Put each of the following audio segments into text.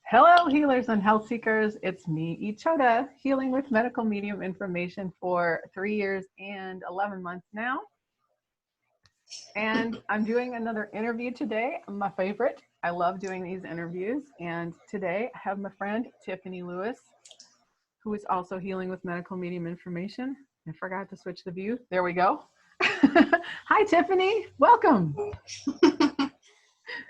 Hello, healers and health seekers. It's me, Ichota, healing with medical medium information for 3 years and 11 months now. And I'm doing another interview today, my favorite. I love doing these interviews. And today I have my friend, Tiffany Lewis, who is also healing with medical medium information. I forgot to switch the view. There we go. Hi, Tiffany. Welcome.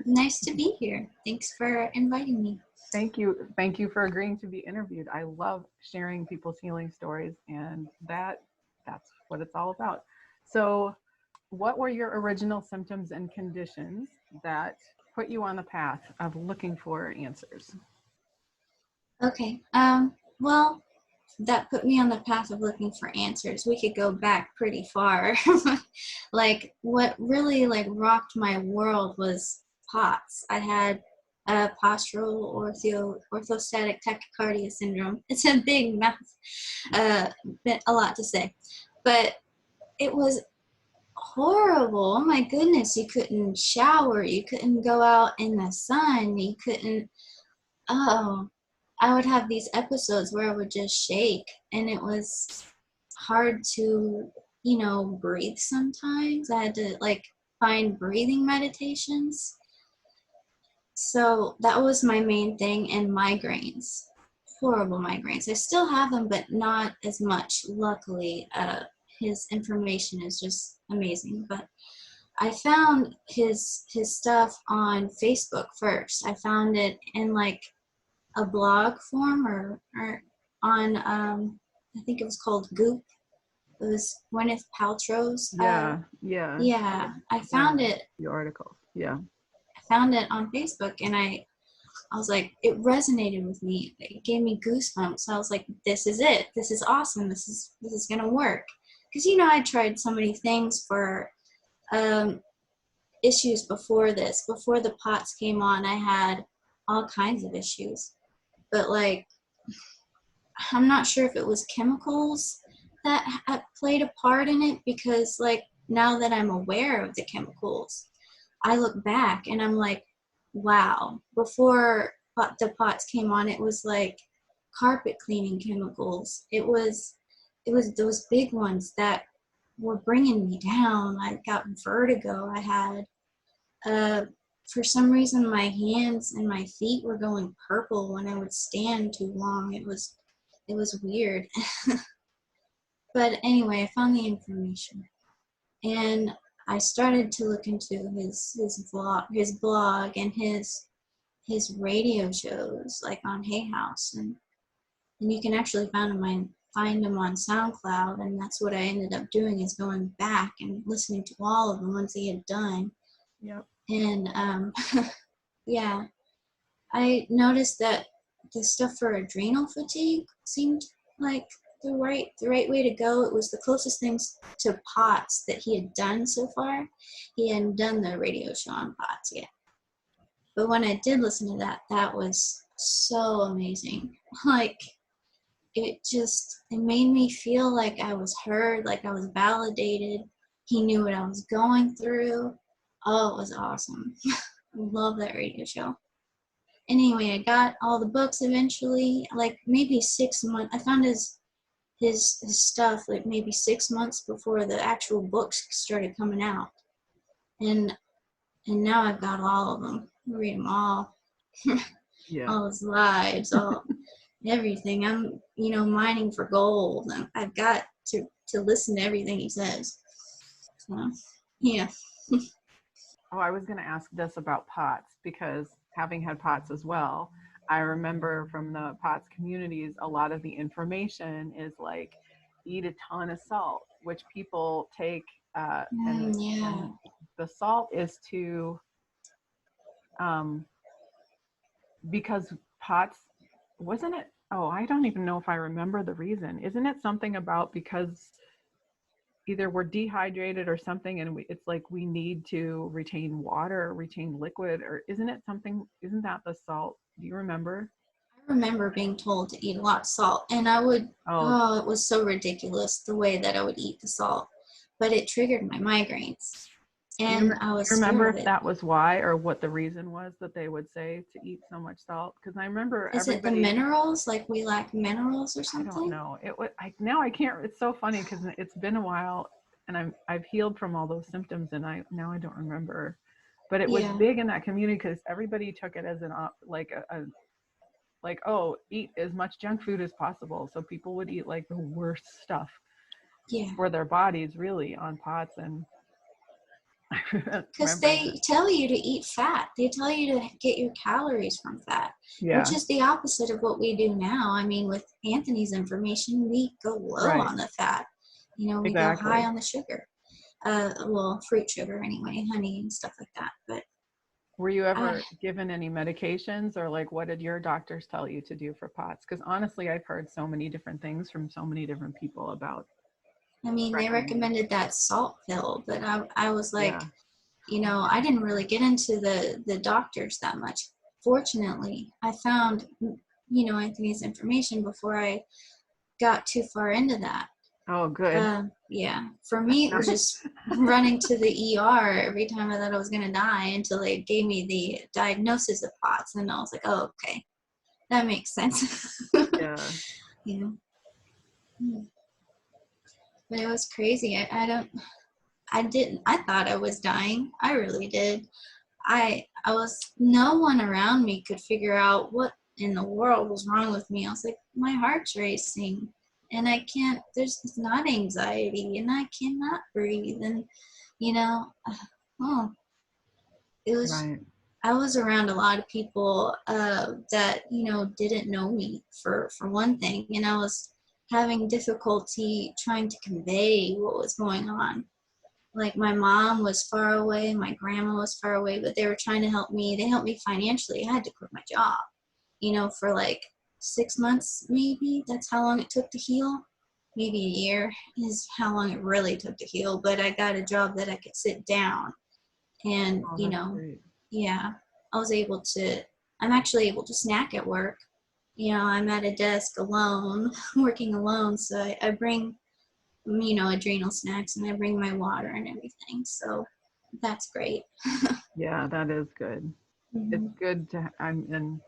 Nice to be here. Thanks for inviting me. Thank you. Thank you for agreeing to be interviewed. I love sharing people's healing stories, and that's what it's all about. So, what were your original symptoms and conditions that put you on the path of looking for answers? Okay. Well, that put me on the path of looking for answers. We could go back pretty far. Like what really rocked my world was POTS. I had postural orthostatic tachycardia syndrome. It's a big mouth, a lot to say, but it was horrible. Oh my goodness, you couldn't shower, you couldn't go out in the sun, you couldn't, oh, I would have these episodes where I would just shake, and it was hard to, breathe sometimes. I had to find breathing meditations. So that was my main thing, and migraines. Horrible migraines. I still have them, but not as much. Luckily, his information is just amazing. But I found his stuff on Facebook first. I found it in a blog form or on I think it was called Goop. It was Gwyneth Paltrow's. Yeah. I found it. The article. Yeah. I found it on Facebook, and I was like, it resonated with me. It gave me goosebumps. I was like, this is it. This is awesome. This is gonna work. Because I tried so many things for issues before this. Before the POTS came on, I had all kinds of issues. But I'm not sure if it was chemicals that played a part in it, because now that I'm aware of the chemicals, I look back and I'm like, wow, before the POTS came on, it was like carpet cleaning chemicals. It was those big ones that were bringing me down. I got vertigo. I had, for some reason, my hands and my feet were going purple when I would stand too long. It was weird. But anyway, I found the information, and I started to look into his blog and his radio shows, on Hay House, and you can actually find them on SoundCloud, and that's what I ended up doing, is going back and listening to all of the ones he had done. Yep. And yeah, I noticed that the stuff for adrenal fatigue seemed like the right way to go. It was the closest things to POTS that he had done so far. He hadn't done the radio show on POTS yet. But when I did listen to that was so amazing. It made me feel like I was heard, like I was validated. He knew what I was going through. Oh, it was awesome. Love that radio show. Anyway, I got all the books eventually, maybe 6 months. I found his stuff maybe 6 months before the actual books started coming out. And now I've got all of them. I read them all. Yeah. All his lives, all everything. I'm, mining for gold. I've got to listen to everything he says. So, yeah. Oh, I was going to ask this about POTS, because having had POTS as well, I remember from the POTS communities, a lot of the information is eat a ton of salt, which people take, and the salt is to, because POTS, wasn't it? Oh, I don't even know if I remember the reason. Isn't it something about because either we're dehydrated or something, and it's we need to retain water, retain liquid, or isn't that the salt? Do you remember? I remember being told to eat a lot of salt, and I would, it was so ridiculous the way that I would eat the salt, but it triggered my migraines. and I Do was you remember scared of if it. that was why or what the reason was that they would say to eat so much salt? Because I remember Is it the everybody, minerals? Like we lack minerals or I don't something? know. It was now I can't. It's so funny because it's been a while, and I've healed from all those symptoms, and I don't remember. But it was Yeah, big in that community because everybody took it as like a like, oh, eat as much junk food as possible. So people would eat like the worst stuff yeah. for their bodies, really, on pots. And I Because remember that. they tell you to eat fat. They tell you to get your calories from fat, which Yeah, is the opposite of what we do now. I mean, with Anthony's information, we go low right, on the fat. You know, we go high exactly. on the sugar. Well, fruit sugar anyway, honey and stuff like that. But Were you I, ever given any medications, or like what did your doctors tell you to do for POTS? Because honestly, I've heard so many different things from so many different people about I mean, they recommended. recommended that salt pill, but I was like, Yeah. you know, I didn't really get into the doctors that much. Fortunately, I found, you know, Anthony's information before I got too far into that. Oh, good. Yeah, for me, it was just running to the ER every time I thought I was gonna die until they gave me the diagnosis of POTS, and I was like, oh, okay, that makes sense. Yeah. You know, but it was crazy. I didn't. I thought I was dying. I really did. I was. No one around me could figure out what in the world was wrong with me. I was like, my heart's racing, and I can't. It's not anxiety, and I cannot breathe, and you know, oh, it was. Right. I was around a lot of people that you know didn't know me for one thing, and I was having difficulty trying to convey what was going on. Like my mom was far away, my grandma was far away, but they were trying to help me. They helped me financially. I had to quit my job, you know, for like 6 months, maybe. That's how long it took to heal. Maybe a year is how long it really took to heal. But I got a job that I could sit down and, Oh, you that's know, great. yeah, I was able to, I'm actually able to snack at work. You know, I'm at a desk alone, working alone. So I bring you know, adrenal snacks and I bring my water and everything. So that's great. Yeah, that is good. It's Mm-hmm. good to, and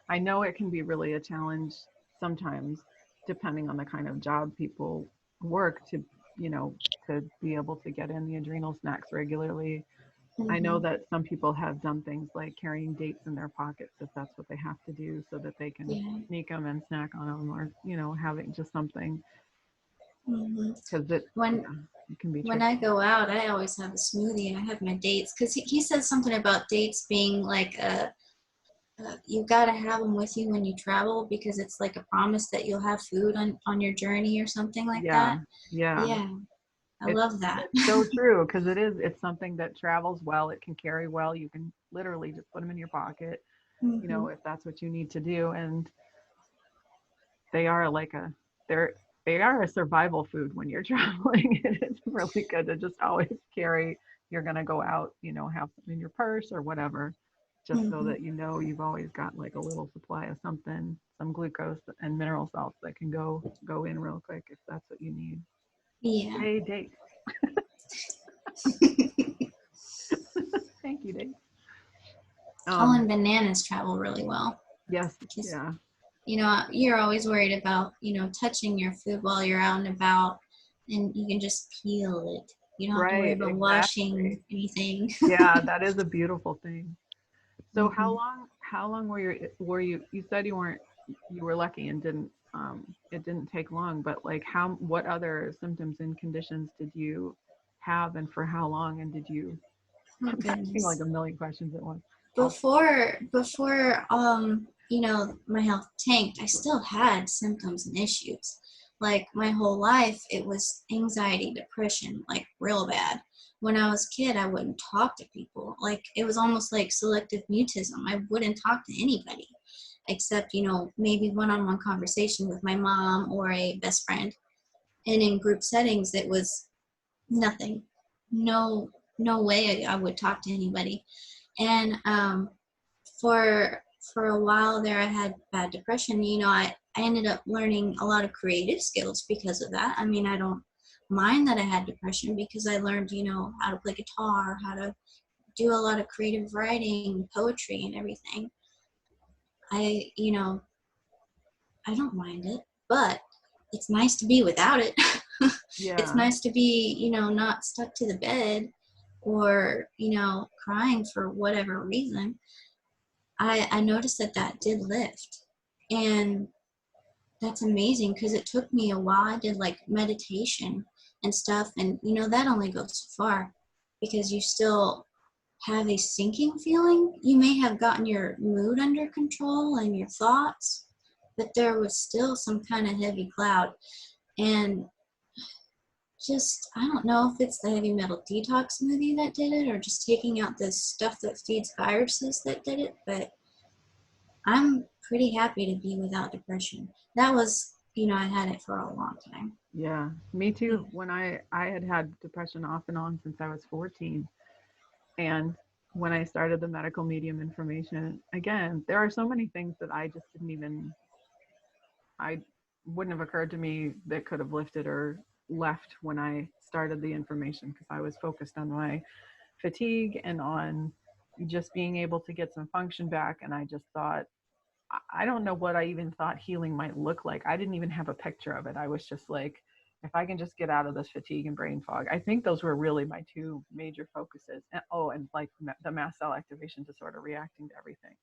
I know it can be really a challenge sometimes, depending on the kind of job people work to, to be able to get in the adrenal snacks regularly. I know Mm-hmm. that some people have done things like carrying dates in their pockets if that's what they have to do so that they can Yeah. sneak them and snack on them, or, having just something, Mm-hmm. because yeah, When it can be when tricky. I go out, I always have a smoothie. I have my dates because he says something about dates being like you got to have them with you when you travel because it's like a promise that you'll have food on your journey or something like Yeah, that. yeah. Yeah, I It's love that. it's so true because it's something that travels well. It can carry well. You can literally just put them in your pocket, Mm-hmm. if that's what you need to do. And they are like they're they are a survival food when you're traveling. It is really good to just always carry. You're gonna go out, have something in your purse or whatever, just so Mm-hmm. that you've always got like a little supply of something, some glucose and mineral salts that can go in real quick if that's what you need. Yeah. Yay, dates. Thank you, dates. Oh, and Um, bananas travel really well. yes, Because yeah, you know, you're always worried about, you know, touching your food while you're out and about, and you can just peel it. You don't have to worry right, about washing exactly. anything. Yeah, that is a beautiful thing. So Hmm. how long you said you were lucky and didn't it didn't take long, but like what other symptoms and conditions did you have and for how long, and did you Oh I'm asking like goodness. a million questions at once. I'll Before you know, my health tanked, I still had symptoms and issues. Like my whole life it was anxiety, depression, like real bad. When I was a kid, I wouldn't talk to people. Like it was almost like selective mutism. I wouldn't talk to anybody except, you know, maybe one-on-one conversation with my mom or a best friend. And in group settings it was nothing. No way I would talk to anybody. And for for a while there I had bad depression. You know, I ended up learning a lot of creative skills because of that. I mean, I don't mind that I had depression because I learned, how to play guitar, how to do a lot of creative writing, poetry, and everything. I, you know, I don't mind it, but it's nice to be without it. It's Yeah. nice to be, not stuck to the bed or, crying for whatever reason. I noticed that did lift. And that's amazing because it took me a while. I did like meditation and stuff. And, that only goes so far because you still have a sinking feeling. You may have gotten your mood under control and your thoughts, but there was still some kind of heavy cloud. And just, I don't know if it's the heavy metal detox smoothie that did it or just taking out the stuff that feeds viruses that did it, but I'm pretty happy to be without depression. That was, I had it for a long time. Yeah, me Yeah. too. When I had depression off and on since I was 14, and when I started the medical medium information, again, there are so many things that I just didn't even I wouldn't have occurred to me that could have lifted or left when I started the information because I was focused on my fatigue and on just being able to get some function back. And I just thought, I don't know what I even thought healing might look like. I didn't even have a picture of it. I was just like, if I can just get out of this fatigue and brain fog. I think those were really my two major focuses. And, and like the mast cell activation disorder, reacting to everything.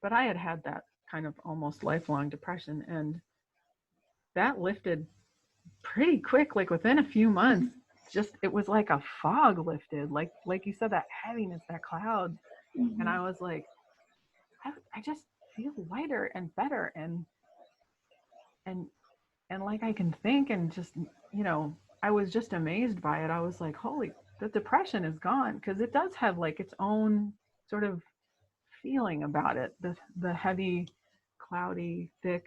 But I had that kind of almost lifelong depression, and that lifted pretty quick, like within a few months. Just it was like a fog lifted, like you said, that heaviness, that cloud. And Mm-hmm. I was like, I just feel lighter and better, and and like I can think, and just, I was just amazed by it. I was like, holy, the depression is gone, because it does have like its own sort of feeling about it, the heavy, cloudy, thick,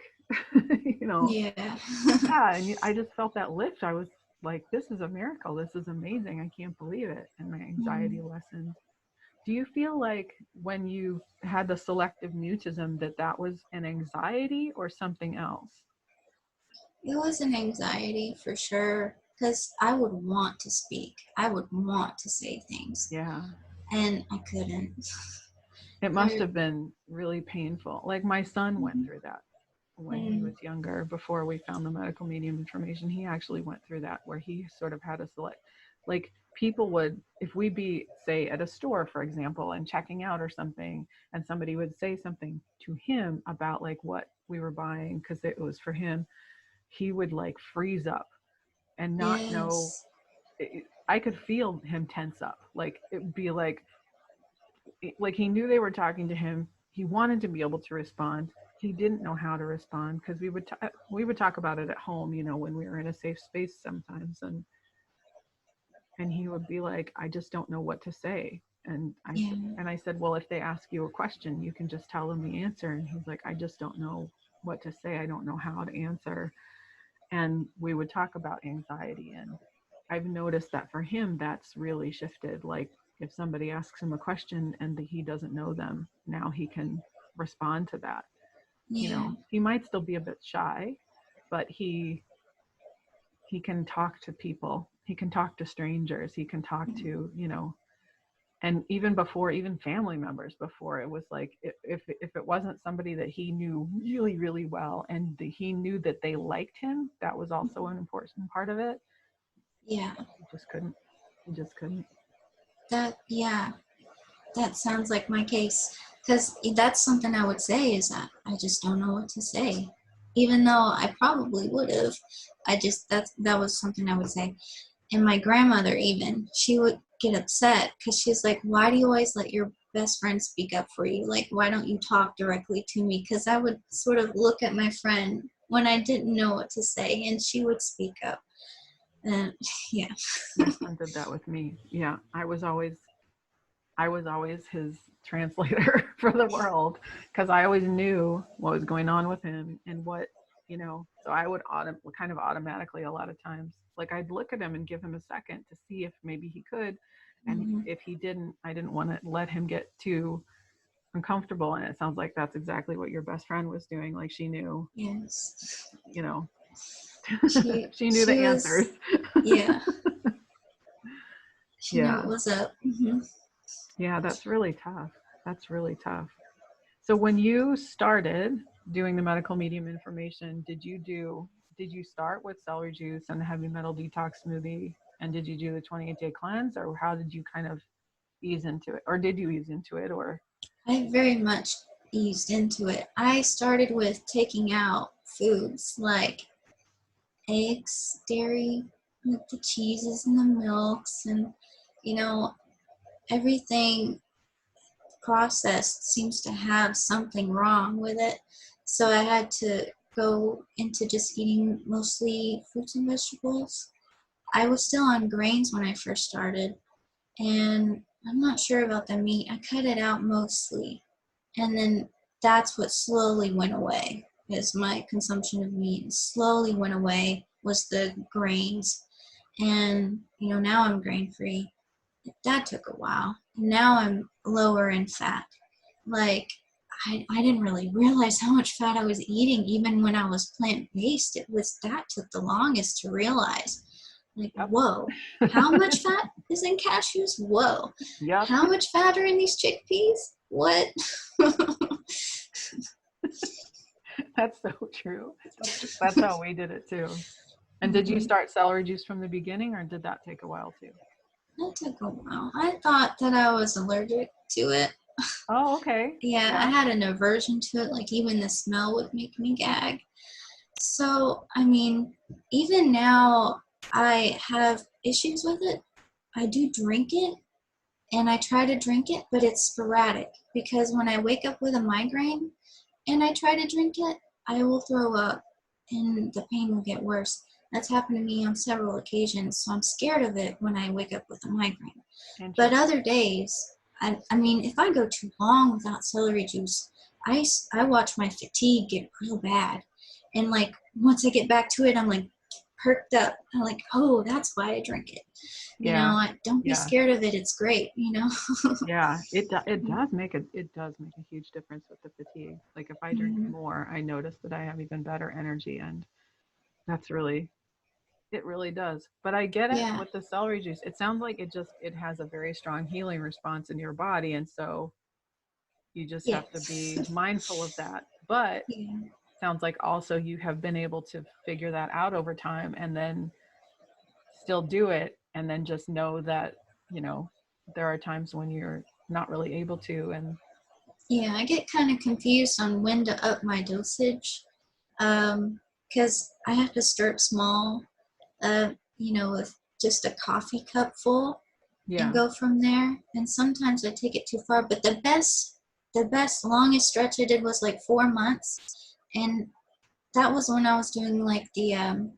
you know. Yeah. Yeah, and I just felt that lift. I was like, this is a miracle, this is amazing, I can't believe it. And my anxiety Mm. lessened. Do you feel like when you had the selective mutism that that was an anxiety or something else? It was an anxiety for sure because I would want to speak. I would want to say things Yeah, and I couldn't. it must I, have been really painful. Like my son went mm, through that when he mm, was younger. Before we found the medical medium information, he actually went through that, where he sort of had a select, like, people would, if we be, say, at a store, for example, and checking out or something, and somebody would say something to him about like what we were buying because it was for him, he would like freeze up and not know. yes. I could feel him tense up. Like it would be like he knew they were talking to him. He wanted to be able to respond. He didn't know how to respond because we would talk about it at home, when we were in a safe space sometimes, and he would be like, I just don't know what to say. Yeah. And I said, well, if they ask you a question, you can just tell them the answer. And he's like, I just don't know what to say. I don't know how to answer. And we would talk about anxiety, and I've noticed that for him that's really shifted. Like if somebody asks him a question and he doesn't know them, now he can respond to that. Yeah. He might still be a bit shy, but he can talk to people, he can talk to strangers, he can talk to, and even before, even family members, before, it was like if it wasn't somebody that he knew really really well and he knew that they liked him, that was also an important part of it. Yeah. He just couldn't. He just couldn't. Yeah, that sounds like my case. Because that's something I would say is that I just don't know what to say. Even though I probably would have. That was something I would say. And my grandmother, even, she would get upset because she's like, why do you always let your best friend speak up for you? Like, why don't you talk directly to me? Because I would sort of look at my friend when I didn't know what to say, and she would speak up. And yeah. My son did that with me. Yeah, I was always his translator for the world, because I always knew what was going on with him and what, so I would kind of automatically, a lot of times, like I'd look at him and give him a second to see if maybe he could. And Mm-hmm. if he didn't, I didn't want to let him get too uncomfortable. And it sounds like that's exactly what your best friend was doing. Like she knew, Yes. you know, She She knew the she was, answers. yeah, she knew what Yeah. was up. Hmm. Yeah, that's really tough. That's really tough. So when you started doing the medical medium information, did you start with celery juice and the heavy metal detox smoothie, and did you do the 28-day cleanse, or how did you kind of ease into it, or did you ease into it, or I very much eased into it. I started with taking out foods like eggs, dairy, with the cheeses and the milks, and you know, everything processed seems to have something wrong with it. So I had to go into just eating mostly fruits and vegetables. I was still on grains when I first started, and I'm not sure about the meat. I cut it out mostly, and then that's what slowly went away. Is my consumption of meat slowly went away was the grains, and now I'm grain free. That took a while. Now I'm lower in fat. Like I didn't really realize how much fat I was eating even when I was plant based. That took the longest to realize. Like, yep. whoa, how much fat is in cashews? Whoa. Yep. How much fat are in these chickpeas? What? That's so true. That's how we did it too. And did you Mhm. start celery juice from the beginning, or did that take a while too? That took a while. I thought that I was allergic to it. Oh, okay. Yeah, I Yeah. had an aversion to it. Like, even the smell would make me gag. So, I mean, even now, I have issues with it. I do drink it, and I try to drink it, but it's sporadic because when I wake up with a migraine and I try to drink it, I will throw up and the pain will get worse. That's happened to me on several occasions, so I'm scared of it when I wake up with a migraine. But Interesting. other days, I mean, if I go too long without celery juice, I watch my fatigue get real bad. And like, once I get back to it, I'm like perked up. I'm like, oh, that's why I drink it. Yeah. Don't be Yeah. scared of it. It's great. Yeah, it does make a huge difference with the fatigue. Like if I drink Mhm. more, I notice that I have even better energy, and that's really it really does. But I get it Yeah. with the celery juice. It sounds like it has a very strong healing response in your body, and so you just Yeah. have to be mindful of that. But Yeah. sounds like also you have been able to figure that out over time and then still do it, and then just know that, you know, there are times when you're not really able to, and Yeah. I get kind of confused on when to up my dosage, because I have to start small, with just a coffee cup full and yeah. go from there. And sometimes I take it too far. But the best longest stretch I did was like 4 months, and that was when I was doing like the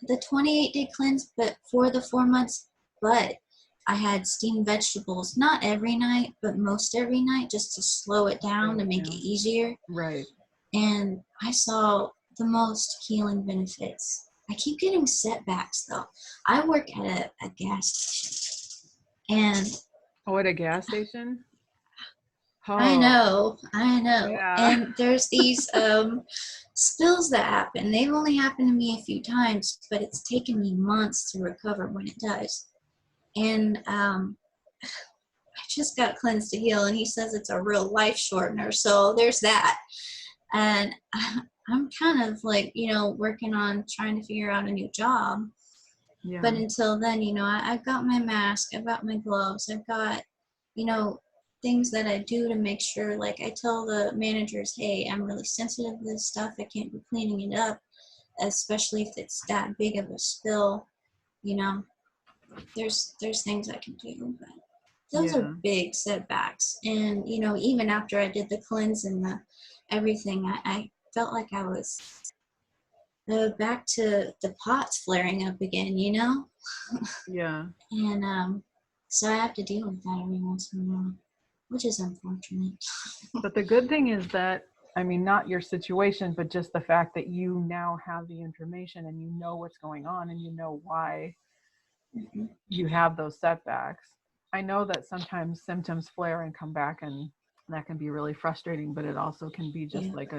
28-day cleanse, but for the 4 months. But I had steamed vegetables, not every night, but most every night, just to slow it down Slow to it make it down. easier. Right. And I saw the most healing benefits. I keep getting setbacks though. I work at a gas station, and Oh, at a gas station? I Oh, know, I know. yeah. And there's these spills that happen. They've only happened to me a few times, but it's taken me months to recover when it does. And I just got cleansed to heal, and he says it's a real life shortener. So there's that. And I'm kind of like, working on trying to figure out a new job. But Yeah. until then, I've got my mask, I've got my gloves, I've got, you know, things that I do to make sure, like I tell the managers, hey, I'm really sensitive to this stuff. I can't be cleaning it up, especially if it's that big of a spill. You know, there's things I can do, but those are Yeah. big setbacks. And even after I did the cleanse and the everything, I felt like I was back to the pots flaring up again. Yeah. And so I have to deal with that every once in a while, which is unfortunate. But the good thing is that, I mean, not your situation, but just the fact that you now have the information and you know what's going on and you know why Mhm. you have those setbacks. I know that sometimes symptoms flare and come back, and that can be really frustrating, but it also can be Yeah. just like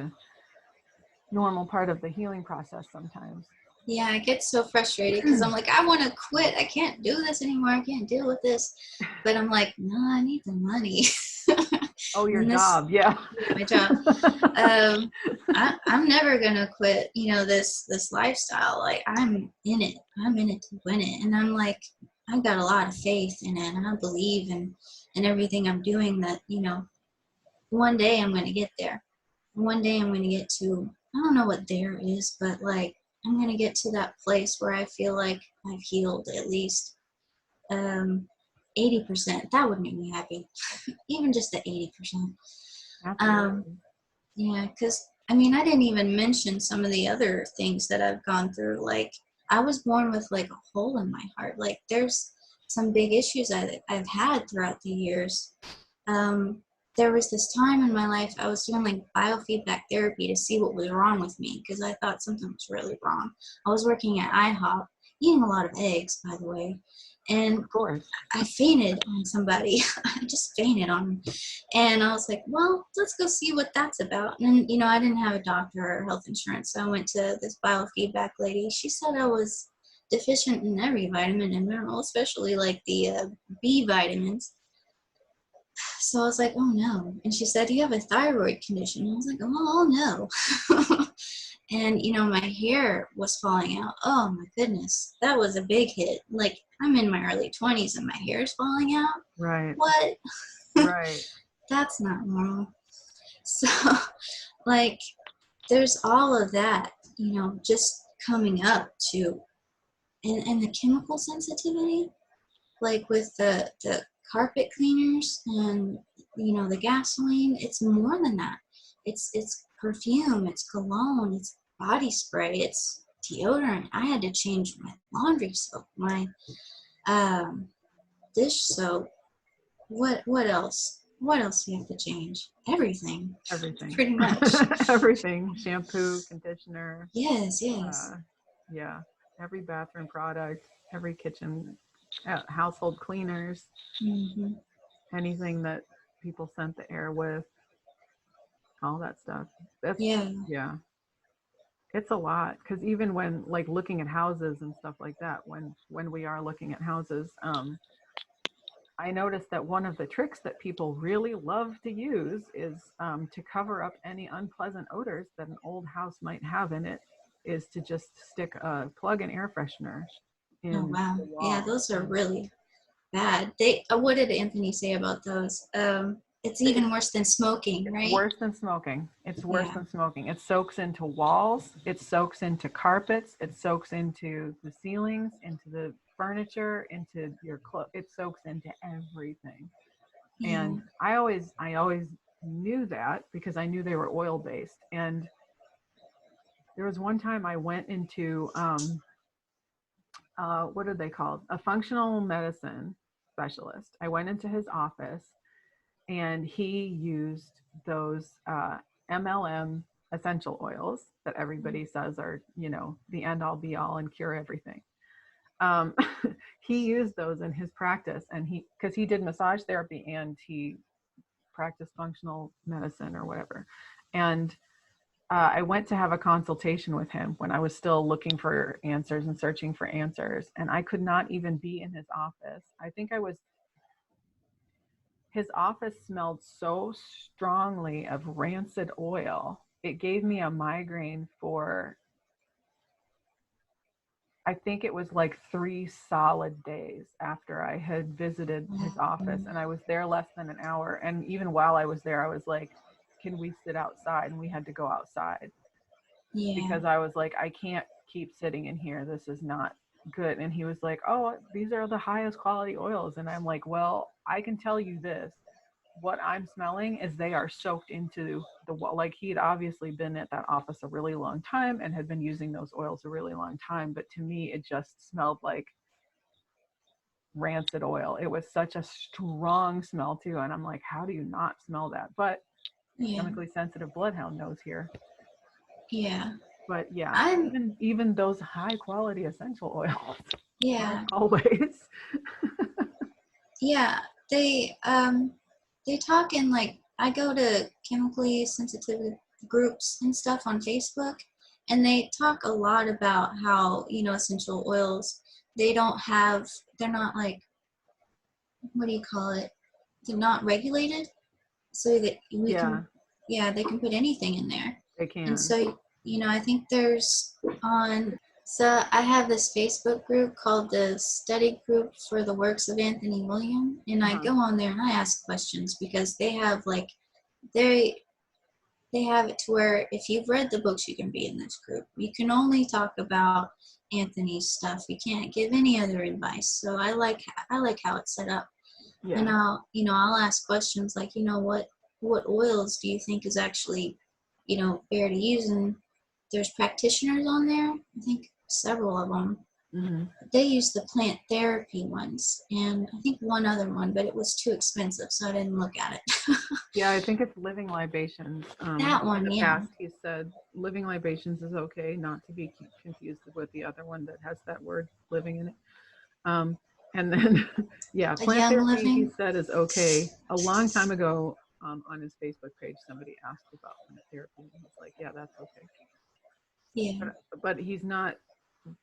normal part of the healing process sometimes. Yeah, I get so frustrated because I'm like, I want to quit. I can't do this anymore. I can't deal with this. But I'm like, no, I need the money. Oh, your And this, job. Yeah. yeah, my job. I'm never gonna quit. This lifestyle. Like I'm in it. I'm in it to win it. And I'm like, I've got a lot of faith in it, and I believe in everything I'm doing. That one day I'm gonna get there. One day I'm gonna get to. I don't know what there is, but like I'm gonna get to that place where I feel like I've healed at least 80%. That would make me happy. Even just the 80%. Um, Absolutely. yeah, because I mean, I didn't even mention some of the other things that I've gone through. Like, I was born with like a hole in my heart. Like, there's some big issues I've had throughout the years. Um, there was this time in my life I was doing like biofeedback therapy to see what was wrong with me because I thought something was really wrong. I was working at IHOP, eating a lot of eggs, by the way, and Of course. I fainted on somebody. I just fainted on them. And I was like, well, let's go see what that's about. And, I didn't have a doctor or health insurance. So I went to this biofeedback lady. She said I was deficient in every vitamin and mineral, especially like the B vitamins. So I was like, oh no. And she said, you have a thyroid condition. I was like, oh no. And my hair was falling out. Oh my goodness, that was a big hit. Like I'm in my early 20s and my hair is falling out. Right. What? Right. That's not normal. So like there's all of that, just coming up to, and the chemical sensitivity, like with the carpet cleaners and the gasoline. It's more than that. It's perfume, it's cologne, it's body spray, it's deodorant. I had to change my laundry soap, my dish soap. What else? What else do you have to change? Everything. Everything. Pretty much. Everything. Shampoo, conditioner. Yes, yes. Uh, yeah. Every bathroom product, every kitchen, household cleaners, Hmm. anything that people scent the air with, all that stuff. That's, Yeah. yeah. It's a lot because even when like looking at houses and stuff like that, when we are looking at houses, I noticed that one of the tricks that people really love to use is to cover up any unpleasant odors that an old house might have in it, is to just stick a plug-in air freshener Oh in wow. the Yeah, wall. those are And really bad. They what did Anthony say about those? It's even it's worse than smoking, it's right? worse than smoking. It's worse Yeah. than smoking. It soaks into walls. It soaks into carpets. It soaks into the ceilings, into the furniture, into your clothes. It soaks into everything. Yeah. And I always knew that because I knew they were oil based. And there was one time I went into what are they called? A functional medicine specialist. I went into his office and he used those MLM essential oils that everybody says are, the end all be all and cure everything. Um, he used those in his practice, and because he did massage therapy and he practiced functional medicine or whatever. And I went to have a consultation with him when I was still looking for answers and searching for answers, and I could not even be in his office. I think I was His office smelled so strongly of rancid oil. It gave me a migraine for, I think it was like 3 solid days after I had visited his office. And I was there less than an hour. And even while I was there, I was like, can we sit outside? And we had to go outside Yeah. because I was like, I can't keep sitting in here. This is not good. And he was like, oh, these are the highest quality oils. And I'm like, well, I can tell you this. What I'm smelling is they are soaked into the wall. Like he had obviously been at that office a really long time and had been using those oils a really long time. But to me, it just smelled like rancid oil. It was such a strong smell too. And I'm like, how do you not smell that? But the Yeah. chemically sensitive bloodhound knows here. Yeah. But yeah, I'm even those high quality essential oils aren't yeah. always. Yeah. They talk in like I go to chemically sensitive groups and stuff on Facebook, and they talk a lot about how, essential oils, they don't have, they're not like, what do you call it? They're not regulated, so that we Yeah, can, yeah, they can put anything in there. they And can. so, I think there's on, so I have this Facebook group called the Study Group for the Works of Anthony William, and I Uh-huh. go on there and I ask questions because they have like, they they have it to where if you've read the books, you can be in this group. You can only talk about Anthony's stuff. You can't give any other advice. So I like how it's set up. And Yeah. I'll ask questions like, what oils do you think is actually, fair to use? And there's practitioners on there. I think several of them. Hmm. They use the plant therapy ones, and I think one other one, but it was too expensive, so I didn't look at it. Yeah, I think it's living libations. That In one, the yeah. past, he said living libations is okay, not to be confused with the other one that has that word living in it. Um, and then, yeah, A plant young therapy, he living. said, is okay. A long time ago, on his Facebook page, somebody asked about plant therapy, and he's like, yeah, that's okay. Yeah. But he's not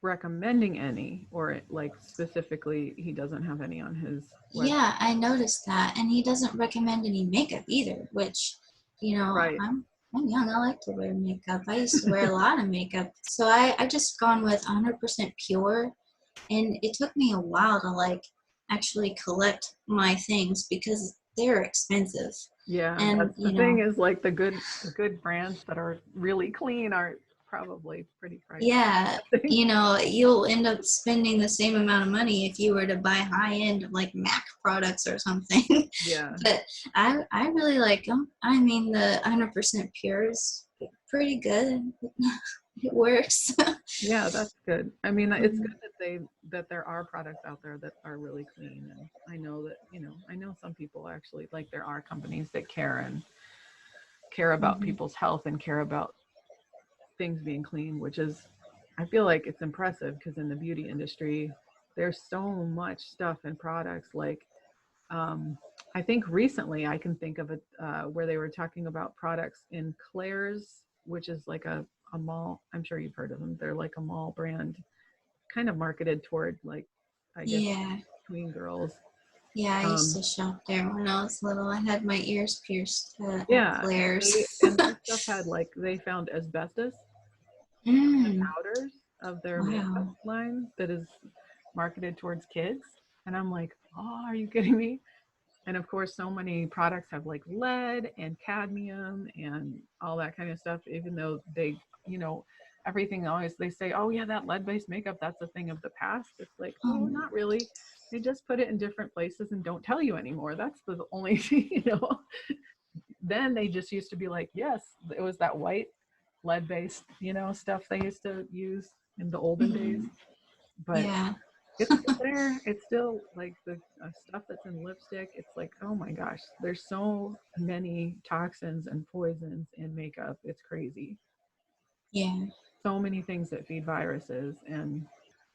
recommending any, or like specifically, he doesn't have any on his website. Yeah, I noticed that. And he doesn't recommend any makeup either, which, Right. I'm young. I like to wear makeup. I used to wear a lot of makeup. So I just gone with 100% pure. And it took me a while to like actually collect my things because they're expensive. Yeah, And, that's the thing is like the good brands that are really clean are probably pretty pricey. yeah, I think. you'll end up spending the same amount of money if you were to buy high end like Mac products or something. Yeah. But I really like them. I mean, the 100% pure is pretty good. It works. Yeah, that's good. I mean, it's Mhm. good that there are products out there that are really clean, and I know that, I know some people actually, like, there are companies that care about Mhm. people's health and care about things being clean, which is, I feel like it's impressive because in the beauty industry, there's so much stuff and products. Like, um, I think recently I can think of it where they were talking about products in Claire's, which is like a mall. I'm sure you've heard of them. They're like a mall brand, kind of marketed toward, like, I guess, Yeah. tween girls. Yeah, I used Um, to shop there when I was little. I had my ears pierced at yeah, Claire's. and their stuff had, like, they found asbestos in the Mm, powders of their makeup wow. line that is marketed towards kids. And I'm like, oh, are you kidding me? And of course, so many products have like lead and cadmium and all that kind of stuff, even though they, you know, everything always, they say, oh, yeah, that lead based makeup, that's a thing of the past. It's like, oh, Um, not really. They just put it in different places and don't tell you anymore. That's the only thing, Then they just used to be like, yes, it was that white lead based, stuff they used to use in the olden days. mhm. But Yeah. it's still there. It's still like the stuff that's in lipstick. It's like, oh my gosh, there's so many toxins and poisons in makeup. It's crazy. Yeah. So many things that feed viruses, and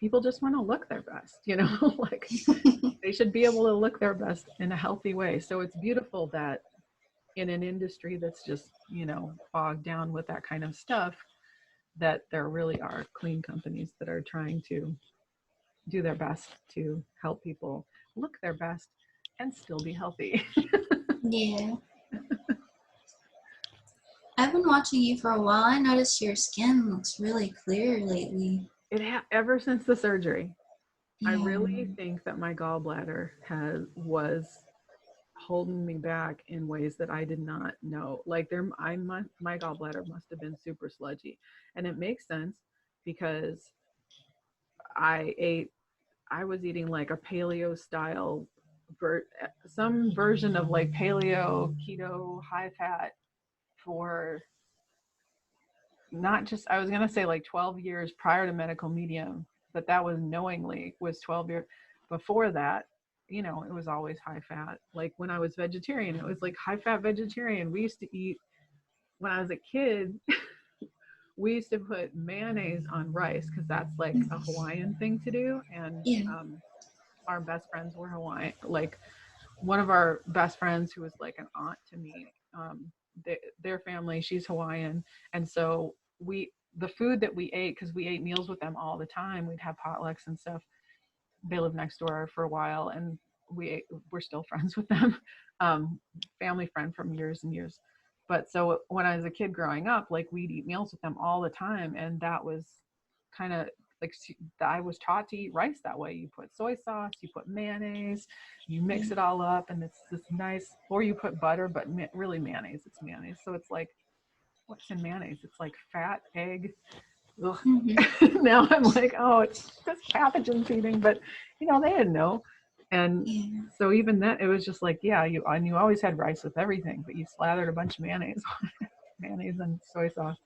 people just want to look their best, like they should be able to look their best in a healthy way. So it's beautiful that in an industry that's just, bogged down with that kind of stuff, that there really are clean companies that are trying to do their best to help people look their best and still be healthy. Yeah. I've been watching you for a while. I noticed your skin looks really clear lately. Ever since the surgery, I Yeah. really think that my gallbladder was holding me back in ways that I did not know. Like, my gallbladder must have been super sludgy, and it makes sense because I ate I was eating like a paleo style, some version of like paleo, keto, high fat for not just, I was going to say like 12 years prior to medical medium, but that was knowingly, was 12 years before that. It was always high fat. Like when I was vegetarian, it was like high fat vegetarian. We used to eat, when I was a kid, we used to put mayonnaise on rice because that's like a Hawaiian thing to do. And Yeah. our best friends were Hawaiian. Like one of our best friends, who was like an aunt to me, their family, she's Hawaiian. And so the food that we ate, because we ate meals with them all the time, we'd have potlucks and stuff. They lived next door for a while, and we're still friends with them. um, Family friend from years and years. But so when I was a kid growing up, like we'd eat meals with them all the time, and that was kind of like I was taught to eat rice that way. You put soy sauce, you put mayonnaise, you mix it all up, and it's this nice. Or you put butter, but really mayonnaise. It's mayonnaise, so it's like what's in mayonnaise? It's like fat, egg. Ugh. Now I'm like, oh, it's just pathogen feeding, but they didn't know. And Yeah. so even then, it was just like, yeah, you always had rice with everything, but you slathered a bunch of mayonnaise on it, mayonnaise and soy sauce.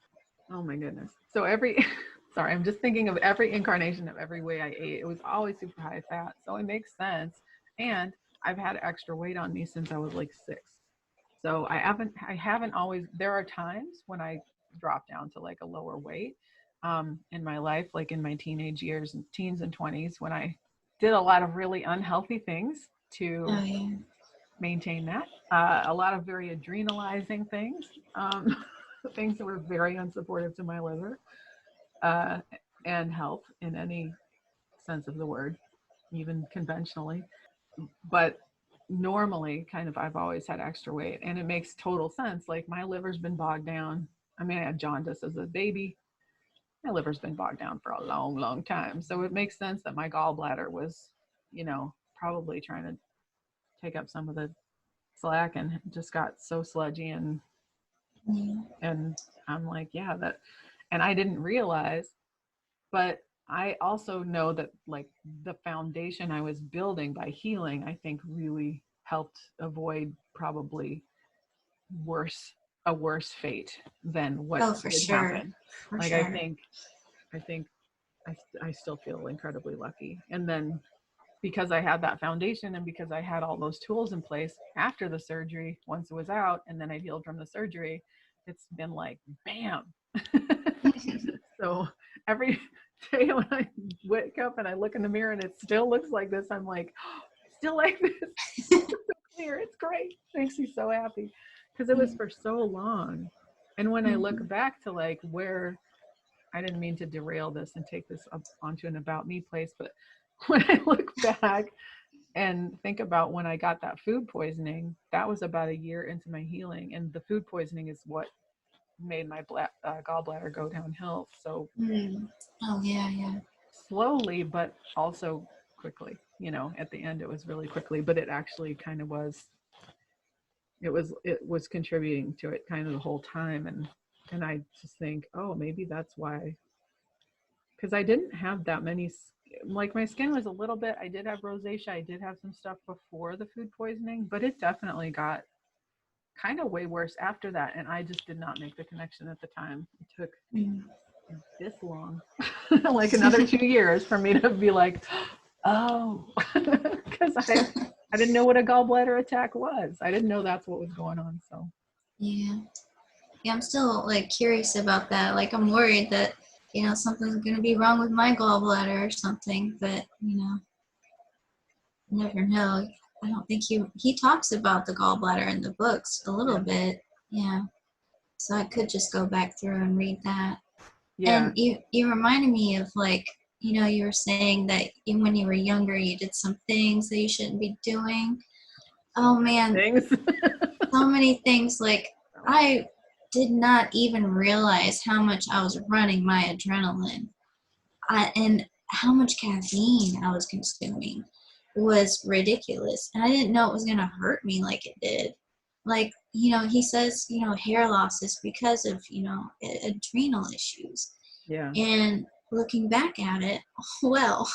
Oh my goodness. So sorry, I'm just thinking of every incarnation of every way I ate. It was always super high fat, so it makes sense. And I've had extra weight on me since I was like 6. So I haven't always. There are times when I drop down to like a lower weight in my life, like in my teenage years and teens and 20s, when I did a lot of really unhealthy things to Oh yeah. maintain that. A lot of very adrenalizing things, things that were very unsupportive to my liver uh, and health in any sense of the word, even conventionally. But normally, kind of, I've always had extra weight, and it makes total sense. Like my liver's been bogged down. I mean, I had jaundice as a baby. My liver's been bogged down for a long, long time. So it makes sense that my gallbladder was, probably trying to take up some of the slack and just got so sludgy Yeah. and I'm like, yeah, that, and I didn't realize, but I also know that like the foundation I was building by healing, I think really helped avoid probably worse a worse fate than what Oh, for did sure. happen. For Like sure. I think I still feel incredibly lucky. And then because I had that foundation and because I had all those tools in place after the surgery, once it was out, and then I healed from the surgery, it's been like, bam. So every day when I wake up and I look in the mirror and it still looks like this, I'm like, oh, still like this. It's so clear. It's great. It makes me so happy because it was for so long. And when I look back to like where, I didn't mean to derail this and take this up onto an about me place, but when I look back and think about when I got that food poisoning, that was about a year into my healing. And the food poisoning is what made my gallbladder go downhill. So Oh yeah, yeah. slowly, but also quickly. At the end, it was really quickly, but it actually kind of was. It was contributing to it kind of the whole time, and I just think, oh, maybe that's why. Because I didn't have that many. Like my skin was a little bit. I did have rosacea. I did have some stuff before the food poisoning, but it definitely got kind of way worse after that, and I just did not make the connection at the time. It took this long, like another 2 years for me to be like, oh, because I didn't know what a gallbladder attack was. I didn't know that's what was going on. So Yeah. Yeah, I'm still like curious about that. Like I'm worried that, something's gonna be wrong with my gallbladder or something, but you never know. I don't think he talks about the gallbladder in the books a little yeah, bit. Yeah. So I could just go back through and read that. yeah, And you reminded me of like, you were saying that when you were younger you did some things that you shouldn't be doing. so Oh many man, things. so many things. Like I did not even realize how much I was running my adrenaline. And how much caffeine I was consuming was ridiculous. And I didn't know it was going to hurt me like it did. Like, he says, hair loss is because of, adrenal issues. Yeah. And looking back at it, well,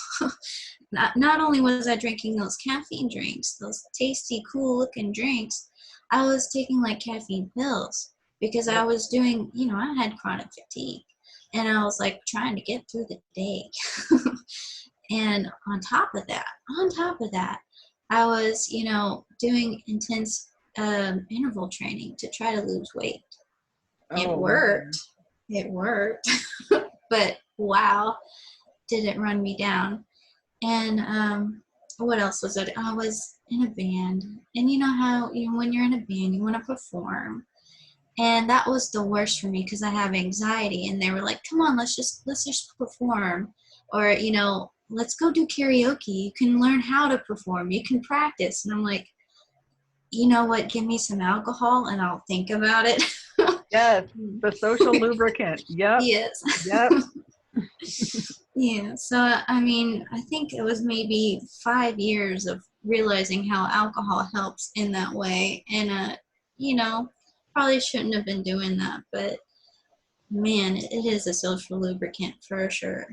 not only was I drinking those caffeine drinks, those tasty, cool looking drinks, I was taking like caffeine pills because I Yep. was doing, I had chronic fatigue and I was like trying to get through the day. And on top of that, I was, doing intense interval training to try to lose weight. It Oh worked. man. It worked. But wow, did it run me down. And what else was it? I was in a band. And you know how when you're in a band, you want to perform. And that was the worst for me because I have anxiety. And they were like, come on, let's just perform. Or, let's go do karaoke. You can learn how to perform. You can practice. And I'm like, you know what? Give me some alcohol and I'll think about it. Yes, the social lubricant. Yep. Yes. Yep. Yeah. So, I mean, I think it was maybe 5 years of realizing how alcohol helps in that way. And, you know, probably shouldn't have been doing that. But man, it is a social lubricant for sure.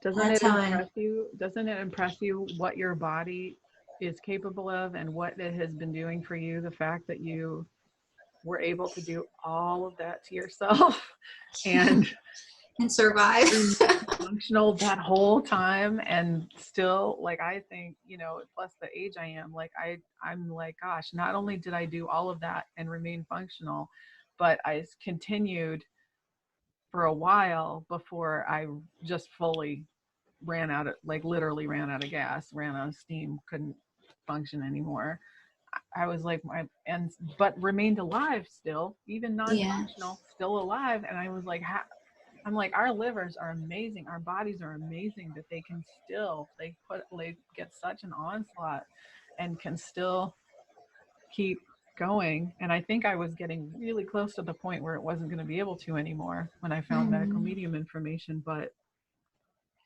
Doesn't That's it how I, impress you? Doesn't it impress you what your body is capable of and what it has been doing for you? The fact that you were able to do all of that to yourself and and survive. remain functional that whole time and still, like, I think, plus the age I am, like I'm like, gosh, not only did I do all of that and remain functional, but I continued for a while before I just fully ran out of, like, literally ran out of gas, ran out of steam, couldn't function anymore. I was like, but remained alive still, even Yeah. non-functional, still alive. And I was like, I'm like, our livers are amazing, our bodies are amazing that they can still, they get such an onslaught and can still keep going. And I think I was getting really close to the point where it wasn't going to be able to anymore when I found medical Mm. medium information. But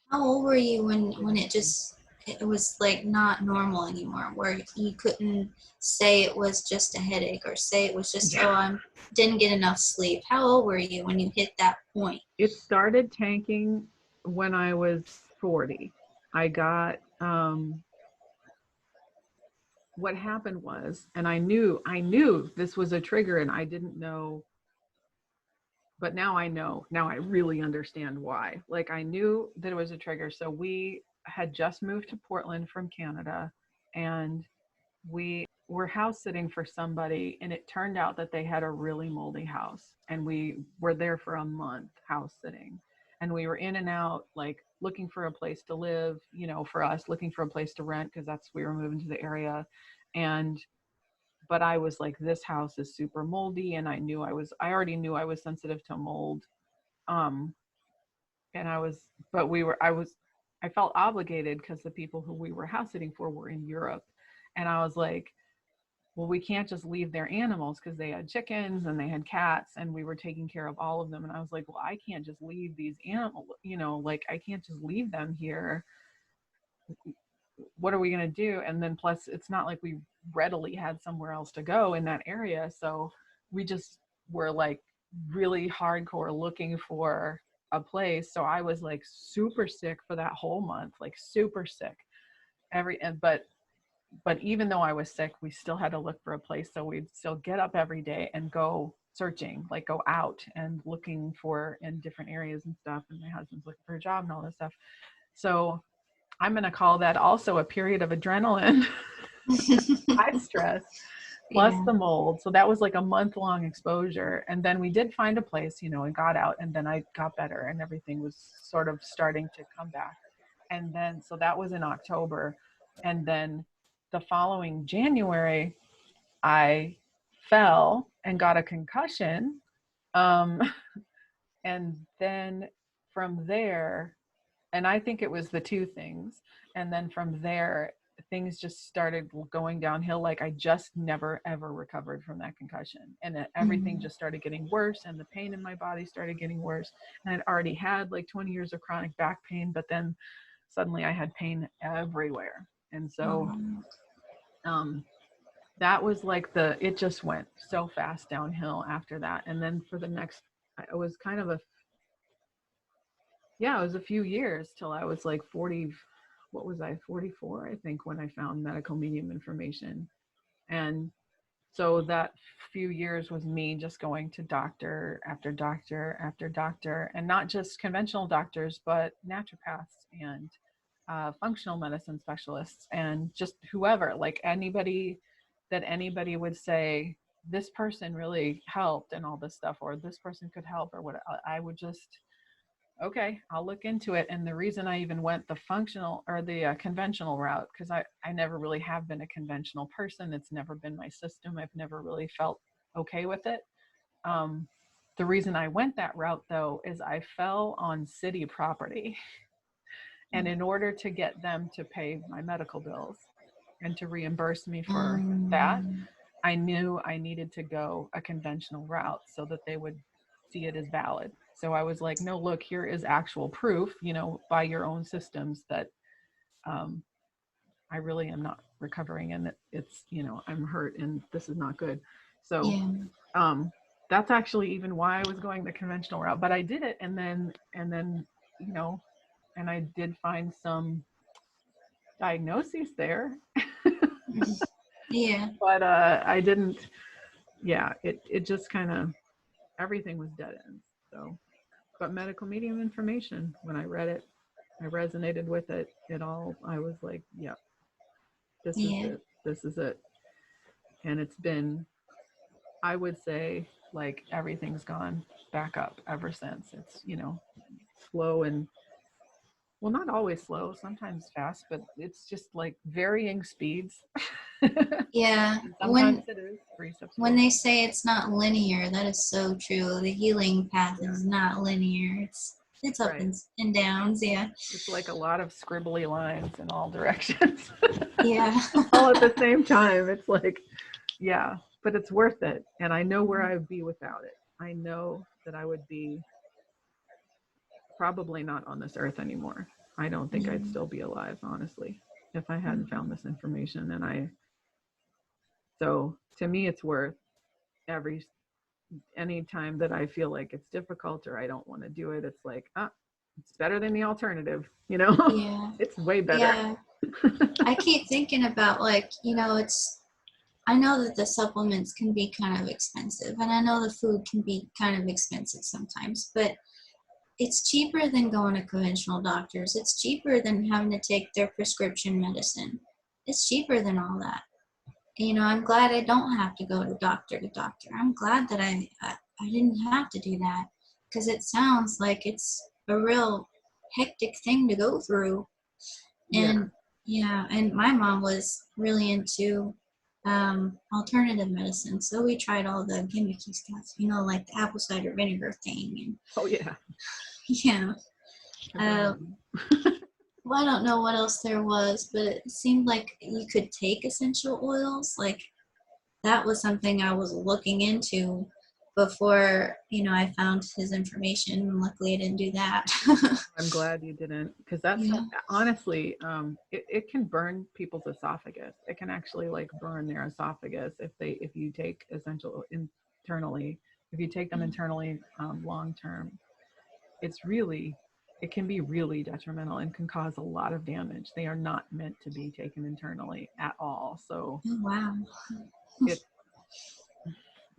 How old were you when it interesting. just it was like not normal anymore, where you couldn't say it was just a headache or say it was just Yeah. I didn't get enough sleep? How old were you when you hit that point? It started tanking when I was 40. I got, what happened was, and I knew this was a trigger and I didn't know, but now I know, now I really understand why. Like, I knew that it was a trigger. So we had just moved to Portland from Canada, and we were house sitting for somebody, and it turned out that they had a really moldy house, and we were there for a month house sitting, and we were in and out, like, looking for a place to live, for us, looking for a place to rent because that's, we were moving to the area. And but I was like, this house is super moldy, and I already knew I was sensitive to mold. um and I was, but we were, I felt obligated because the people who we were house sitting for were in Europe. And I was like, well, we can't just leave their animals, because they had chickens and they had cats and we were taking care of all of them. And I was like, well, I can't just leave these animals, like, I can't just leave them here. What are we going to do? And then plus, it's not like we readily had somewhere else to go in that area. So we just were like really hardcore looking for a place. So I was like super sick for that whole month, like super sick. But even though I was sick, we still had to look for a place. So we'd still get up every day and go searching, like go out and looking for in different areas and stuff. And my husband's looking for a job and all this stuff. So I'm going to call that also a period of adrenaline, high stress, plus Yeah. the mold. So that was like a month long exposure. And then we did find a place, and got out, and then I got better and everything was sort of starting to come back. And then, so that was in October. And then the following January, I fell and got a concussion. Um, and then from there, and I think it was the two things. And then from there, things just started going downhill. Like, I just never ever recovered from that concussion, and everything Mm. just started getting worse, and the pain in my body started getting worse. And I'd already had like 20 years of chronic back pain, but then suddenly I had pain everywhere. And so Um, um, that was like it just went so fast downhill after that. And then for the next, it was kind of a, yeah, it was a few years till I was like 40. What was I, 44, I think, when I found medical medium information. And so that few years was me just going to doctor after doctor after doctor, and not just conventional doctors, but naturopaths and functional medicine specialists, and just whoever, like anybody would say, this person really helped and all this stuff, or this person could help, or what. I would just, okay, I'll look into it. And the reason I even went the functional or the conventional route, because I never really have been a conventional person. It's never been my system. I've never really felt okay with it. The reason I went that route though is I fell on city property. And in order to get them to pay my medical bills and to reimburse me for that, Um, I knew I needed to go a conventional route so that they would see it as valid. So I was like, no, look, here is actual proof, by your own systems that um, I really am not recovering and that I'm hurt and this is not good. So yeah. um, that's actually even why I was going the conventional route. But I did it, and then, you know, and I did find some diagnoses there, Yeah. but I didn't. Yeah, it just kind of everything was dead ends. So, but medical medium information, when I read it, I resonated with it. It all, I was like, yeah, this is Yeah. it. This is it. And it's been, I would say, like everything's gone back up ever since. It's, slow and, well, not always slow, sometimes fast, but it's just like varying speeds. Yeah. Sometimes it is 3 steps When forward. they say it's not linear, that is so true. The healing path Yeah, is not linear. It's up right. and downs. Yeah. It's like a lot of scribbly lines in all directions, Yeah. all at the same time. It's like, yeah, but it's worth it. And I know where I would be without it. I know that I would be probably not on this earth anymore. I don't think I'd Yeah. still be alive, honestly, if I hadn't found this information. So to me, it's worth every, any time that I feel like it's difficult or I don't want to do it. It's like, it's better than the alternative, Yeah. it's way better. Yeah. I keep thinking about, like, I know that the supplements can be kind of expensive, and I know the food can be kind of expensive sometimes, but it's cheaper than going to conventional doctors. It's cheaper than having to take their prescription medicine. It's cheaper than all that. I'm glad I don't have to go to doctor to doctor. I'm glad that I didn't have to do that, because it sounds like it's a real hectic thing to go through. Yeah. And yeah, and my mom was really into alternative medicine, so we tried all the gimmicky stuff, like the apple cider vinegar thing, Oh, yeah. and yeah. Uh, Chameleon. well, I don't know what else there was, but it seemed like you could take essential oils. Like, that was something I was looking into before, I found his information. Luckily, I didn't do that. I'm glad you didn't, because that's Yeah. honestly, it can burn people's esophagus. It can actually like burn their esophagus if you take essential internally, if you take them internally long term. It's really, it can be really detrimental and can cause a lot of damage. They are not meant to be taken internally at all. So Oh, wow. it,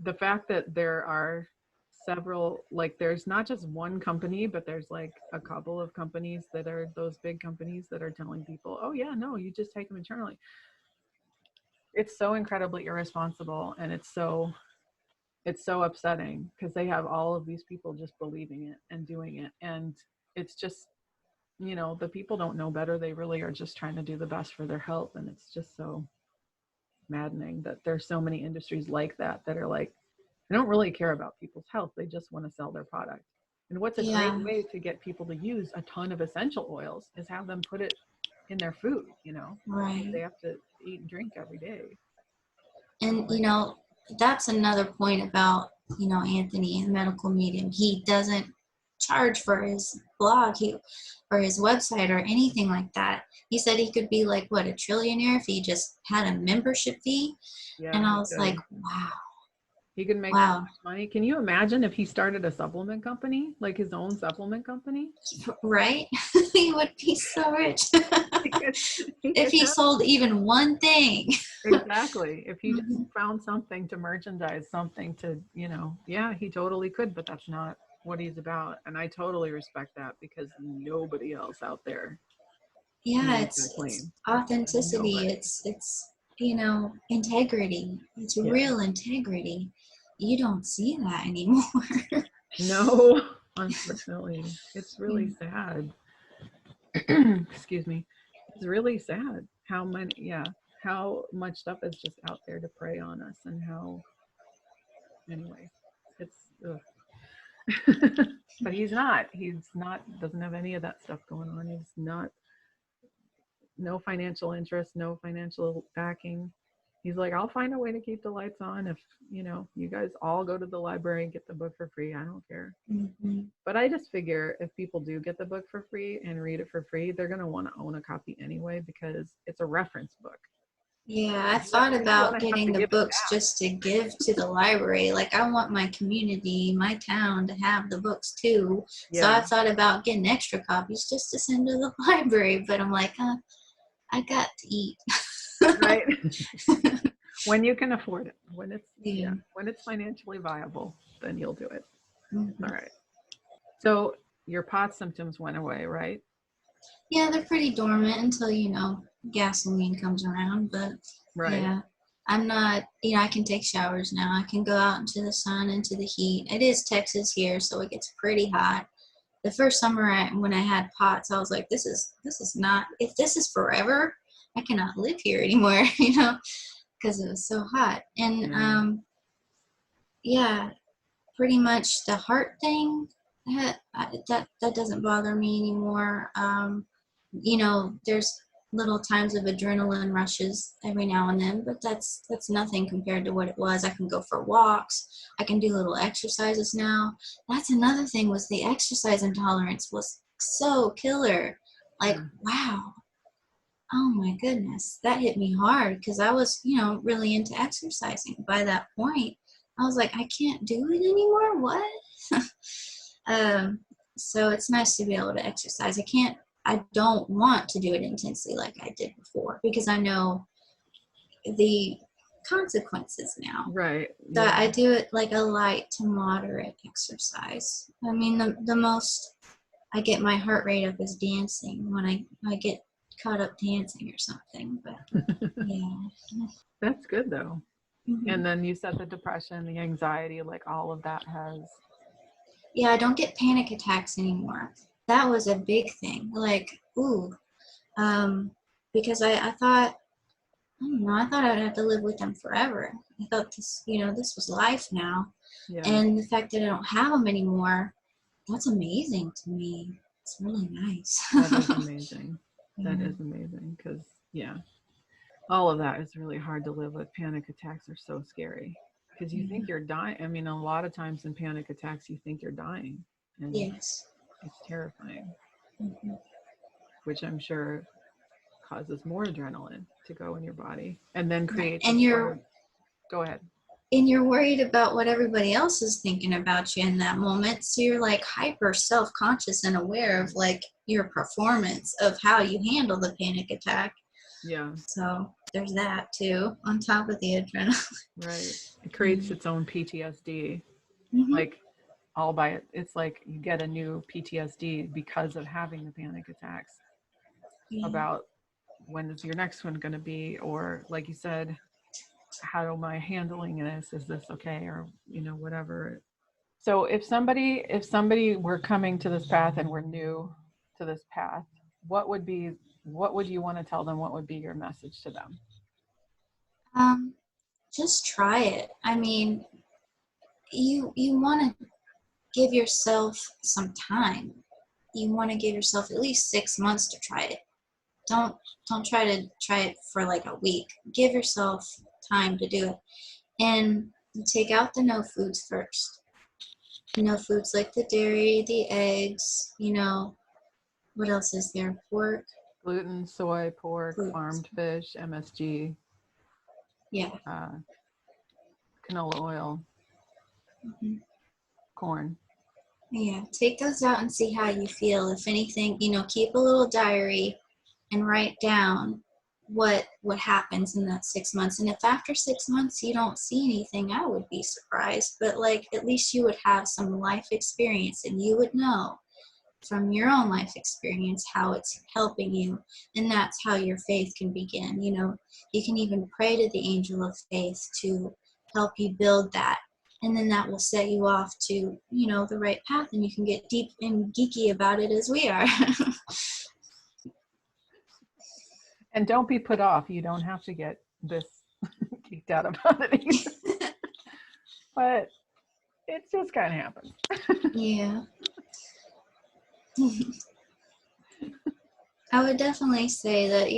the fact that there are several, like there's not just one company, but there's like a couple of companies that are those big companies that are telling people, oh yeah, no, you just take them internally. It's so incredibly irresponsible, and it's so upsetting because they have all of these people just believing it and doing it. And it's just, the people don't know better. They really are just trying to do the best for their health. And it's just so maddening that there's so many industries like that are like, they don't really care about people's health. They just want to sell their product. And what's a great Yeah. way to get people to use a ton of essential oils is have them put it in their food, because Right. they have to eat and drink every day. So And, like, that's another point about, Anthony and medical medium. He doesn't charge for his blog or his website or anything like that. He said he could be like, what, a trillionaire if he just had a membership fee. And yeah, I he was like, could. wow, He could make so wow, much money. Can you imagine if he started a supplement company, like his own supplement company? right? He would be so rich He could, he if could he have, sold even one thing. exactly. If he just found something to merchandise, something to, yeah, he totally could, but that's not what he's about. And I totally respect that because nobody else out there can Yeah, make it's that claim. authenticity. Nobody. It's integrity. It's Yeah. real integrity. You don't see that anymore. No, unfortunately. It's really sad. Excuse me. It's really sad how many, yeah, how much stuff is just out there to prey on us and how, anyway. It's, ugh. But he's not, doesn't have any of that stuff going on. He's not, no financial interest, no financial backing. He's like, I'll find a way to keep the lights on if, you guys all go to the library and get the book for free. I don't care. Mm-hmm. But I just figure if people do get the book for free and read it for free, they're going to want to own a copy anyway because it's a reference book. Yeah, I You don't, thought you don't about want to have to getting the give it books back. just to give to the library. Like, I want my community, my town to have the books too. So I Yeah, thought about getting extra copies just to send to the library. But I'm like, I got to eat. right. When you can afford it, when it's, yeah, Yeah. when it's financially viable, then you'll do it. Mhm. All right. So your pot symptoms went away, right? Yeah, they're pretty dormant until, gasoline comes around. But Right. yeah, I'm not, I can take showers now. I can go out into the sun, into the heat. It is Texas here, so it gets pretty hot. The first summer when I had pots, I was like, this is not, if this is forever, I cannot live here anymore, because it was so hot. And Yeah. yeah, pretty much the heart thing, that doesn't bother me anymore. There's little times of adrenaline rushes every now and then, but that's nothing compared to what it was. I can go for walks. I can do little exercises now. That's another thing, was the exercise intolerance was so killer. Like, Yeah. wow. Oh my goodness, that hit me hard because I was, really into exercising. By that point, I was like, I can't do it anymore. What? um, so it's nice to be able to exercise. I don't want to do it intensely like I did before because I know the consequences now. Right. So Yeah. I do it like a light to moderate exercise. I mean, the most I get my heart rate up is dancing when I get caught up dancing or something. But yeah. That's good though. Hmm. And then you said the depression, the anxiety, like all of that has. Yeah, I don't get panic attacks anymore. That was a big thing. Like, ooh, um, because I thought, I don't know, I thought I'd have to live with them forever. I thought this was life now. Yeah. And the fact that I don't have them anymore, that's amazing to me. It's really nice. That is amazing. That Yeah. is amazing because, yeah, all of that is really hard to live with. Panic attacks are so scary because you think Yeah. you're dying. I mean, a lot of times in panic attacks, you think you're dying, and Yes. it's terrifying, Hmm. which I'm sure causes more adrenaline to go in your body and then Yeah. creates a And sort you're of, go ahead. worried about what everybody else is thinking about you in that moment, so you're like hyper self-conscious and aware of like your performance of how you handle the panic attack. Yeah, So there's that too on top of the adrenaline. right. It creates its own PTSD. Mm-hmm. Like all by it. It's like you get a new PTSD because of having the panic attacks Yeah. about when is your next one going to be, or like you said, how am I handling this? Is this okay? Or, whatever. So if somebody were coming to this path and were new to this path, what would be, what would you want to tell them? What would be your message to them? um just try it. I mean, you want to give yourself some time. You want to give yourself at least 6 months to try it. Don't try to try it for like a week. Give yourself time to do it. And take out the no foods first. No foods like the dairy, the eggs, what else is there? Pork, Gluten, soy, pork, gluten. farmed fish, MSG, Yeah. uh, canola oil, Hmm. corn. Yeah. Take those out and see how you feel. If anything, keep a little diary and write down what happens in that 6 months. And if after 6 months you don't see anything, I would be surprised. But like, at least you would have some life experience and you would know from your own life experience how it's helping you. And that's how your faith can begin. You can even pray to the angel of faith to help you build that, and then that will set you off to the right path, and you can get deep and geeky about it as we are. And don't be put off. You don't have to get this geeked out about it either. But it just kind of happens. Yeah. I would definitely say that,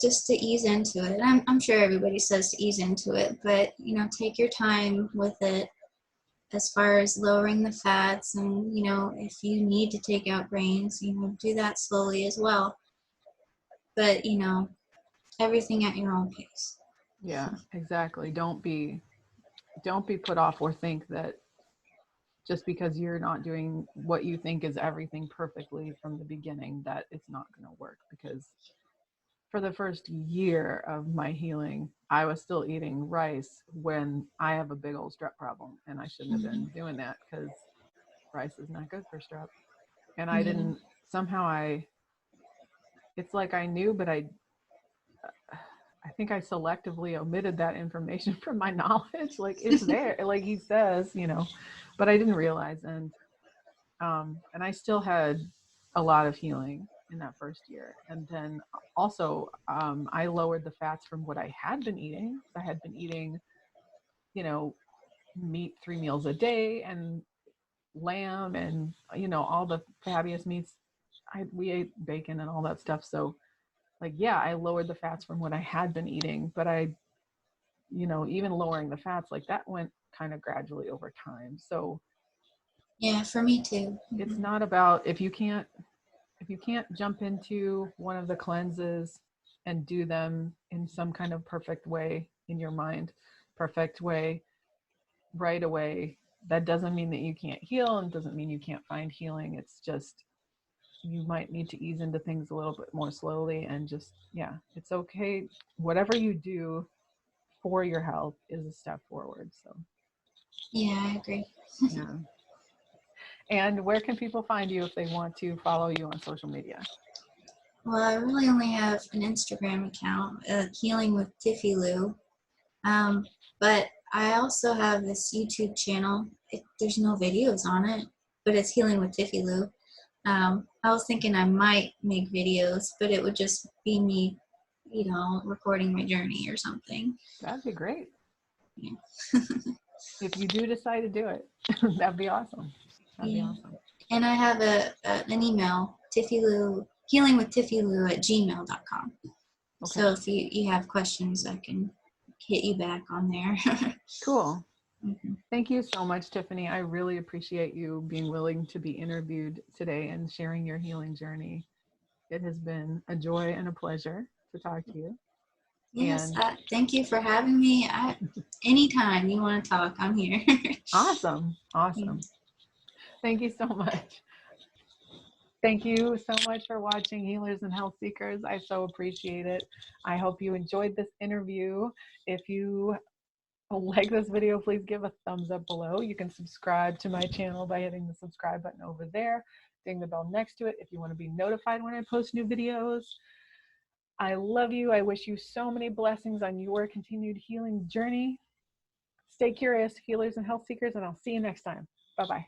just to ease into it. I'm sure everybody says to ease into it, but, take your time with it as far as lowering the fats. And, if you need to take out grains, do that slowly as well. But, everything at your own pace. Yeah, exactly. Don't be put off or think that just because you're not doing what you think is everything perfectly from the beginning that it's not going to work, because for the first year of my healing, I was still eating rice when I have a big old strep problem, and I shouldn't have been Mhm. doing that because rice is not good for strep. And I Yeah. didn't somehow I it's like I knew, but I think I selectively omitted that information from my knowledge. Like it's there, like he says, but I didn't realize. And I still had a lot of healing in that first year. And then also, I lowered the fats from what I had been eating. I had been eating, you know, meat 3 meals a day and lamb and, all the fattiest meats. We ate bacon and all that stuff. So, like, yeah, I lowered the fats from what I had been eating, but even lowering the fats, like that went kind of gradually over time. So Yeah, for me too. it's Hmm. not about if you can't jump into one of the cleanses and do them in some kind of perfect way in your mind, perfect way right away, that doesn't mean that you can't heal and doesn't mean you can't find healing. It's just you might need to ease into things a little bit more slowly and just, yeah, it's okay. Whatever you do for your health is a step forward. So, Yeah, I agree. yeah. And where can people find you if they want to follow you on social media? Well, I really only have an Instagram account, Healing with Tiffy Lou. Um, but I also have this YouTube channel. There's no videos on it, but it's Healing with Tiffy Lou. I was thinking I might make videos, but it would just be me, recording my journey or something. That'd be great. Yeah. If you do decide to do it, that'd be awesome. That'd be Yeah. awesome. And I have an email, Tiffy Lou, healingwithtiffylou@gmail.com. Okay, So if you have questions, I can hit you back on there. cool. Mhm. Thank you so much, Tiffany. I really appreciate you being willing to be interviewed today and sharing your healing journey. It has been a joy and a pleasure to talk to you. Yes, And thank you for having me. Anytime you want to talk, I'm here. awesome, Yeah. awesome. Thank you so much. Thank you so much for watching Healers and Health Seekers. I so appreciate it. I hope you enjoyed this interview. If you like this video, please give a thumbs up below. You can subscribe to my channel by hitting the subscribe button over there, ding the bell next to it if you want to be notified when I post new videos. I love you. I wish you so many blessings on your continued healing journey. Stay curious, healers and health seekers, and I'll see you next time. Bye-bye.